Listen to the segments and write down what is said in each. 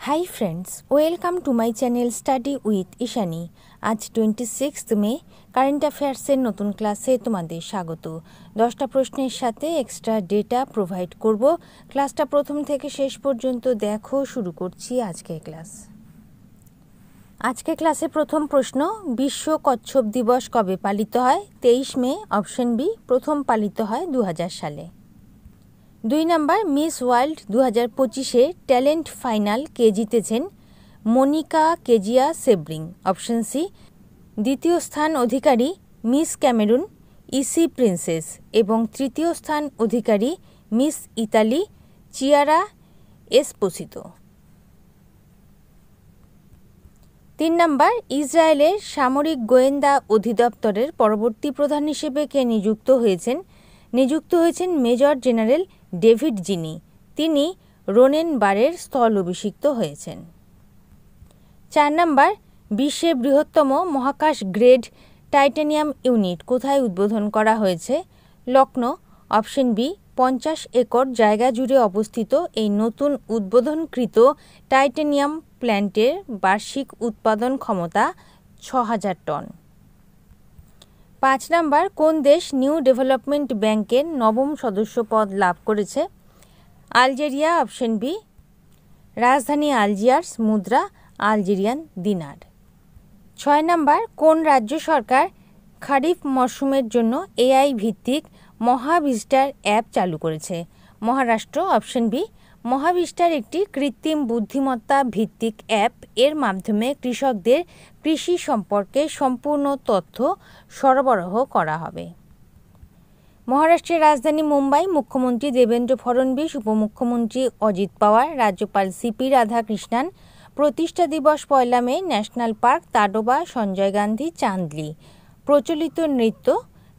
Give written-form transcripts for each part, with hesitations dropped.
Hi friends, welcome to my channel study with Ishani. আজ 26 মে current অ্যাফেয়ার্সের নতুন ক্লাসে তোমাদের স্বাগত। 10টা প্রশ্নের সাথে এক্সট্রা ডেটা প্রোভাইড করব। ক্লাসটা প্রথম থেকে শেষ পর্যন্ত দেখো। শুরু করছি আজকের ক্লাস। আজকে ক্লাসে প্রথম প্রশ্ন, বিশ্ব কচ্ছপ দিবস কবে পালিত হয়? 23 মে, অপশন বি। প্রথম পালিত হয় 2000 সালে। 2 নম্বর, মিস ওয়ার্ল্ড 2025-এ ট্যালেন্ট ফাইনাল কে জিতেছেন? Monika Kezia Sebring, option C. দ্বিতীয় স্থান অধিকারী মিস ক্যামেরুন ইসি প্রিন্সেস এবং তৃতীয় স্থান অধিকারী মিস ইতালি চিয়ারা এসপোসিতো। 3 নম্বর, ইসরায়েলের সামরিক গোয়েন্দা অধিদপ্তরের পরবর্তী প্রধান হিসেবে কে নিযুক্ত হয়েছেন? নিযুক্ত হয়েছেন মেজর জেনারেল ডেভিড জিনি। তিনি রোনেন বারের স্থল অভিষিক্ত হয়েছেন। 4 নম্বর, বিশ্বের বৃহত্তম মহাকাশ গ্রেড টাইটানিয়াম ইউনিট কোথায় উদ্বোধন করা হয়েছে? Lucknow, option B. 50 একর জায়গা জুড়ে অবস্থিত এই নতুন উদ্বোধনকৃত টাইটানিয়াম প্ল্যান্টের বার্ষিক উৎপাদন ক্ষমতা 6000 টন। 5 নম্বর, কোন দেশ নিউ ডেভেলপমেন্ট ব্যাংকের নবম সদস্য পদ লাভ করেছে? Algeria, option B. রাজধানী আলজিয়ার্স, মুদ্রা আলজেরিয়ান দিনার। 6 নম্বর, কোন রাজ্য সরকার খারিফ মরশুমের জন্য এআই ভিত্তিক মহাভিস্টার অ্যাপ চালু করেছে? Maharashtra, option B. মহাভিস্টার একটি কৃত্রিম বুদ্ধিমত্তা ভিত্তিক অ্যাপ। এর মাধ্যমে কৃষকদের কৃষি সম্পর্কে সম্পূর্ণ তথ্য সরবরাহ করা হবে। মহারাষ্ট্রের রাজধানী মুম্বাই, মুখ্যমন্ত্রী দেবেন্দ্র ফড়নবিস, উপমুখ্যমন্ত্রী অজিত পাওয়ার, রাজ্যপাল সিপি রাধাকৃষ্ণান। প্রতিষ্ঠা দিবস 1 মে, ন্যাশনাল পার্ক তাডোবা, সঞ্জয় গান্ধী, চান্দলি। প্রচলিত নৃত্য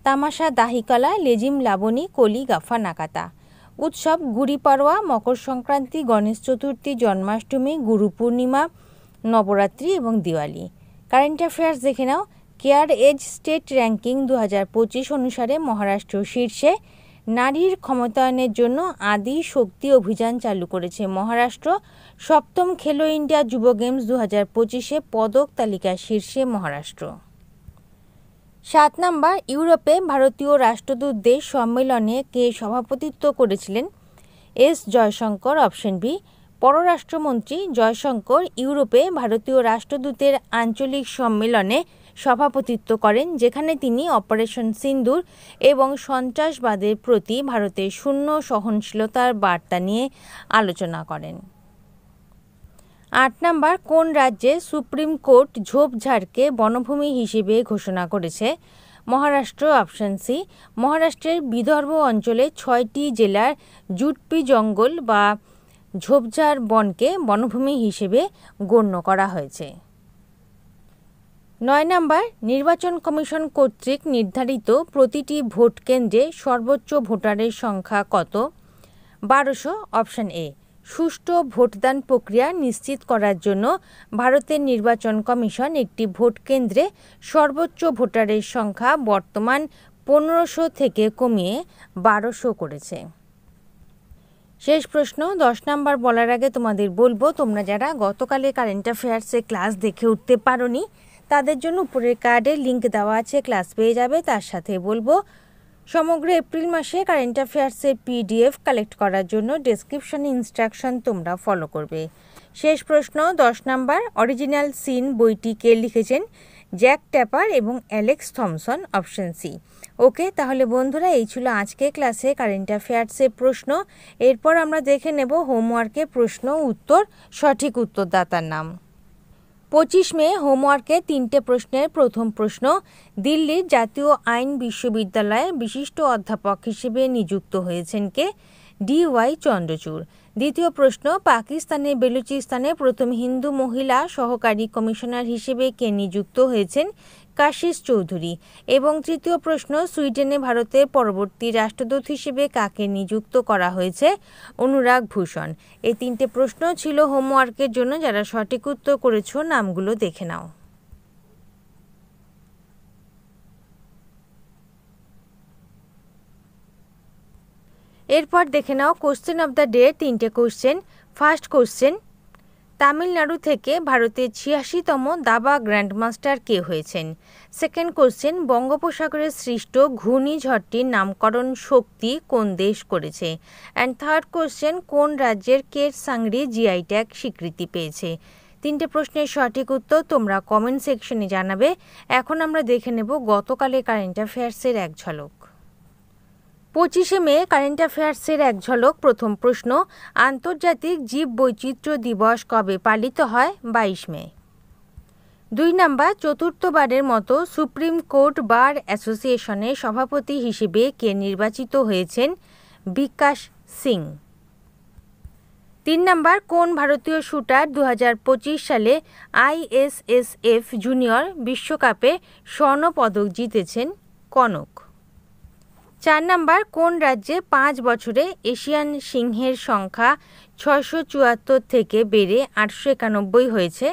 তামাশা, দাহিকালা, লেজিম, লাবণী, কলি, গাফা, নাকাতা। উৎসব গুড়ি পাড়োয়া, মকর সংক্রান্তি, গণেশ চতুর্থী, জন্মাষ্টমী, গুরু পূর্ণিমা, নবরাত্রি এবং দিওয়ালি। কারেন্ট অ্যাফেয়ার্স দেখে নাও। কেয়ার এজ স্টেট র্যাঙ্কিং 2025 অনুসারে মহারাষ্ট্র শীর্ষে। নারীর ক্ষমতায়নের জন্য আদি শক্তি অভিযান চালু করেছে মহারাষ্ট্র। 7ম খেলো ইন্ডিয়া যুব গেমস 2025-এ পদক তালিকায় শীর্ষে মহারাষ্ট্র। 7 নম্বর, ইউরোপে ভারতীয় রাষ্ট্রদূতদের সম্মেলনে কে সভাপতিত্ব করেছিলেন? S Jaishankar, option B. পররাষ্ট্রমন্ত্রী জয়শঙ্কর ইউরোপে ভারতীয় রাষ্ট্রদূতের আঞ্চলিক সম্মেলনে সভাপতিত্ব করেন, যেখানে তিনি অপারেশন সিন্দুর এবং সন্ত্রাসবাদের প্রতি ভারতের শূন্য সহনশীলতার বার্তা নিয়ে আলোচনা করেন। 8 নম্বর, কোন রাজ্যে সুপ্রিম কোর্ট ঝোপঝাড়কে বনভূমি হিসেবে ঘোষণা করেছে? Maharashtra, option C. মহারাষ্ট্রের বিদর্ভ অঞ্চলে 6টি জেলার জুটপি জঙ্গল বা ঝোপঝাড় বনকে বনভূমি হিসেবে গণ্য করা হয়েছে। 9 নম্বর, নির্বাচন কমিশন কর্তৃক নির্ধারিত প্রতিটি ভোট কেন্দ্রে সর্বোচ্চ ভোটারের সংখ্যা কত? 1200, অপশন এ। সুষ্ঠু ভোটদান প্রক্রিয়া নিশ্চিত করার জন্য ভারতের নির্বাচন কমিশন একটি ভোট কেন্দ্রে সর্বোচ্চ ভোটারের সংখ্যা বর্তমান 1500 থেকে কমিয়ে 1200 করেছে। শেষ প্রশ্ন, 10 নম্বর বলার আগে তোমাদের বলবো, তোমরা যারা গতকালে কারেন্ট অ্যাফেয়ার্সে ক্লাস দেখে উঠতে পারোনি তাদের জন্য উপরের কার্ডে লিঙ্ক দেওয়া আছে, ক্লাস পেয়ে যাবে। তার সাথে বলবো, সমগ্র এপ্রিল মাসে কারেন্ট অ্যাফেয়ার্সের পিডিএফ কালেক্ট করার জন্য ডেসক্রিপশনে ইনস্ট্রাকশন তোমরা ফলো করবে। শেষ প্রশ্ন, 10 নম্বর, অরিজিনাল সিন বইটি কে লিখেছেন? জ্যাক ট্যাপার এবং অ্যালেক্স থমসন, অপশন সি। ওকে, তাহলে বন্ধুরা এই ছিল আজকে ক্লাসে কারেন্ট অ্যাফেয়ার্সের প্রশ্ন। এরপর আমরা দেখে নেব হোমওয়ার্কের প্রশ্ন উত্তর, সঠিক উত্তরদাতার নাম। 25 মে হোমওয়ার্কে 3টে প্রশ্নের প্রথম প্রশ্ন, দিল্লির জাতীয় আইন বিশ্ববিদ্যালয়ে বিশিষ্ট অধ্যাপক হিসেবে নিযুক্ত হয়েছেন কে? DY চন্দ্রচূড়। দ্বিতীয় প্রশ্ন, পাকিস্তানের বেলুচিস্তানে প্রথম হিন্দু মহিলা সহকারী কমিশনার হিসেবে কে নিযুক্ত হয়েছেন? কাশিস চৌধুরী। এবং তৃতীয় প্রশ্ন, সুইডেনে ভারতের পরবর্তী রাষ্ট্রদূত হিসেবে কাকে নিযুক্ত করা হয়েছে? অনুরাগ ভূষণ। এই 3টে প্রশ্ন ছিল হোমওয়ার্কের জন্য। যারা সঠিক উত্তর করেছো নামগুলো দেখে নাও। এরপর দেখে now question of the day, 3টে কোশ্চেন। ফার্স্ট কোশ্চেন, তামিলনাড়ু থেকে ভারতের ৮৬তম দাবা গ্র্যান্ডমাস্টার কে হয়েছেন? সেকেন্ড কোশ্চেন, বঙ্গোপসাগরে সৃষ্ট ঘূর্ণিঝড়টির নামকরণ শক্তি কোন দেশ করেছে? অ্যান্ড থার্ড কোশ্চেন, কোন রাজ্যের কেরসাংরি জিআই ট্যাগ স্বীকৃতি পেয়েছে? তিনটে প্রশ্নের সঠিক উত্তর তোমরা কমেন্ট সেকশনে জানাবে। এখন আমরা দেখে নেব গতকালের কারেন্ট অ্যাফেয়ার্সের এক ঝলক। 25শে মে কারেন্ট অ্যাফেয়ার্সের এক ঝলক। প্রথম প্রশ্ন, আন্তর্জাতিক জীববৈচিত্র্য দিবস কবে পালিত হয়? 22 মে। 2 নাম্বার, চতুর্থবারের মতো সুপ্রিম কোর্ট বার অ্যাসোসিয়েশনের সভাপতি হিসেবে কে নির্বাচিত হয়েছেন? বিকাশ সিং। 3 নাম্বার, কোন ভারতীয় শুটার 2025 সালে ISSF জুনিয়র বিশ্বকাপে স্বর্ণপদক জিতেছেন? কনক। 4 নাম্বার, কোন রাজ্যে 5 বছরে এশিয়ান সিংহের সংখ্যা 674 থেকে বেড়ে 891 হয়েছে?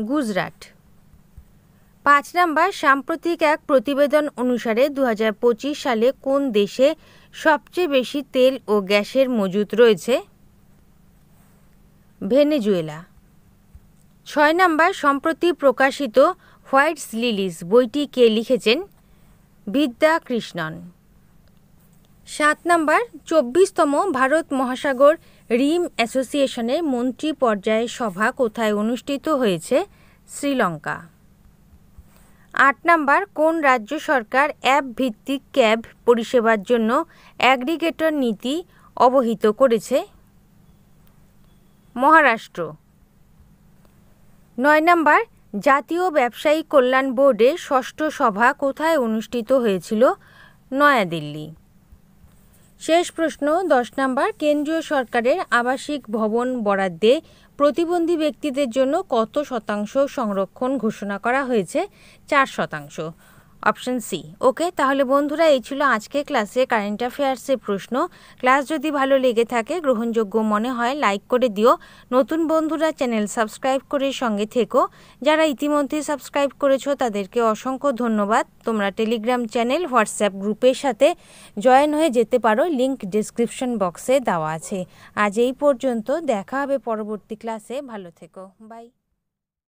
গুজরাট। 5 নাম্বার, সাম্প্রতিক এক প্রতিবেদন অনুসারে 2025 সালে কোন দেশে সবচেয়ে বেশি তেল ও গ্যাসের মজুত রয়েছে? ভেনেজুয়েলা। 6 নাম্বার, সম্প্রতি প্রকাশিত হোয়াইট লিলিস বইটি কে লিখেছেন? বিদ্যা কৃষ্ণন। 7 নাম্বার, 24তম ভারত মহাসাগর রিম অ্যাসোসিয়েশনের মন্ত্রী পর্যায়ের সভা কোথায় অনুষ্ঠিত হয়েছে? শ্রীলঙ্কা। 8 নাম্বার, কোন রাজ্য সরকার অ্যাপ ভিত্তিক ক্যাব পরিষেবার জন্য অ্যাগ্রিগেটর নীতি অবহিত করেছে? মহারাষ্ট্র। 9 নাম্বার, জাতীয় ব্যবসায়ী কল্যাণ বোর্ডের ষষ্ঠ সভা কোথায় অনুষ্ঠিত হয়েছিল? নয়াদিল্লি। শেষ প্রশ্ন 10 নাম্বার, কেন্দ্রীয় সরকারের আবাসিক ভবন বরাদ্দে প্রতিবন্ধী ব্যক্তিদের জন্য কত শতাংশ সংরক্ষণ ঘোষণা করা হয়েছে? 4%। Option C. ওকে, তাহলে বন্ধুরা এই ছিল আজকে ক্লাসে কারেন্ট অ্যাফেয়ার্সের প্রশ্ন। ক্লাস যদি ভালো লেগে থাকে, গ্রহণযোগ্য মনে হয়, লাইক করে দিও। নতুন বন্ধুরা চ্যানেল সাবস্ক্রাইব করে সঙ্গে থেকো। যারা ইতিমধ্যে সাবস্ক্রাইব করেছো তাদেরকে অসংখ্য ধন্যবাদ। তোমরা টেলিগ্রাম চ্যানেল, হোয়াটসঅ্যাপ গ্রুপের সাথে জয়েন হয়ে যেতে পারো, লিংক ডেসক্রিপশন বক্সে দেওয়া আছে। আজ এই পর্যন্ত, দেখা হবে পরবর্তী ক্লাসে। ভালো থেকো, বাই।